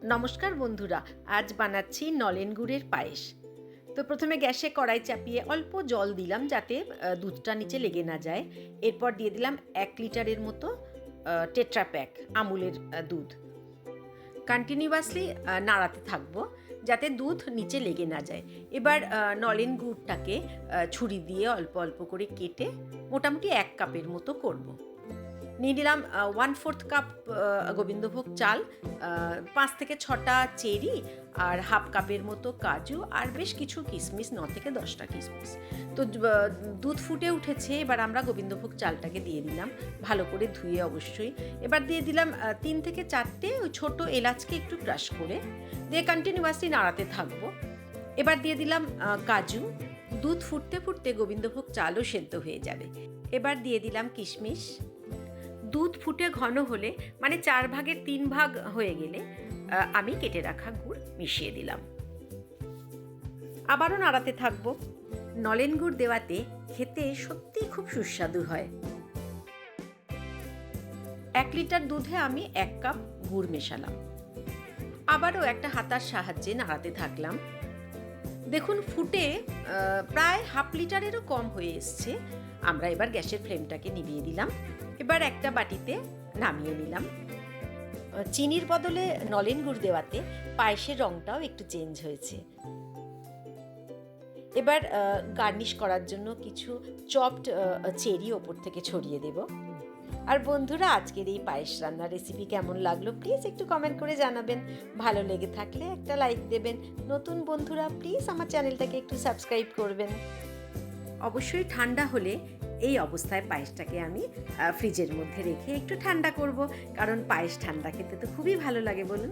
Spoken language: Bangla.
নমস্কার বন্ধুরা, আজ বানাচ্ছি নলেন গুড়ের পায়েস। তো প্রথমে গ্যাসে কড়াই চাপিয়ে অল্প জল দিলাম যাতে দুধটা নিচে লেগে না যায়। এরপর দিয়ে দিলাম 1 লিটারের মতো টেট্রা প্যাক আমুলের দুধ। কন্টিনিউয়াসলি নাড়াতে থাকবো যাতে দুধ নিচে লেগে না যায়। এবার নলেন গুড়টাকে ছুরি দিয়ে অল্প অল্প করে কেটে মোটামুটি 1 কাপের মতো করবো। নিয়ে নিলাম 1/4 কাপ গোবিন্দভোগ চাল, 5 থেকে 6টা চেরি, আর হাফ কাপের মতো কাজু, আর বেশ কিছু কিশমিশ, 9 থেকে 10টা কিশমিশ। তো দুধ ফুটে উঠেছে, এবার আমরা গোবিন্দভোগ চালটাকে দিয়ে দিলাম, ভালো করে ধুয়ে অবশ্যই। এবার দিয়ে দিলাম 3 থেকে 4টে ওই ছোটো এলাচকে একটু ক্রাশ করে, দিয়ে কন্টিনিউয়াসলি নাড়াতে থাকবো। এবার দিয়ে দিলাম কাজু। দুধ ফুটতে ফুটতে গোবিন্দভোগ চালও সেদ্ধ হয়ে যাবে। এবার দিয়ে দিলাম কিশমিশ। দুধ ফুটে ঘন হলে, মানে 4/3 হয়ে গেলে, আমি কেটে রাখা গুড় মিশিয়ে দিলাম। আবারও নাড়াতে থাকবো। নলেন গুড় দেওয়াতে খেতে সত্যিই খুব সুস্বাদু হয়। 1 লিটার দুধে আমি 1 কাপ গুড় মেশালাম। আবারও একটা হাতার সাহায্যে নাড়াতে থাকলাম। দেখুন ফুটে প্রায় হাফ লিটারেরও কম হয়ে এসছে। আমরা এবার গ্যাসের ফ্লেমটাকে নিভিয়ে দিলাম। এবার একটা বাটিতে নামিয়ে নিলাম। চিনির বদলে নলেন গুড় দেওয়াতে পায়েসের রঙটাও একটু চেঞ্জ হয়েছে। এবার গার্নিশ করার জন্য কিছু চপড চেরি ওপর থেকে ছড়িয়ে দেব। আর বন্ধুরা, আজকের এই পায়েস রান্নার রেসিপি কেমন লাগলো প্লিজ একটু কমেন্ট করে জানাবেন। ভালো লেগে থাকলে একটা লাইক দেবেন। নতুন বন্ধুরা প্লিজ আমার চ্যানেলটাকে একটু সাবস্ক্রাইব করবেন। অবশ্যই ঠান্ডা হলে এই অবস্থায় পায়েসটাকে আমি ফ্রিজের মধ্যে রেখে একটু ঠান্ডা করব, কারণ পায়েস ঠান্ডা খেতে তো খুবই ভালো লাগে বলুন।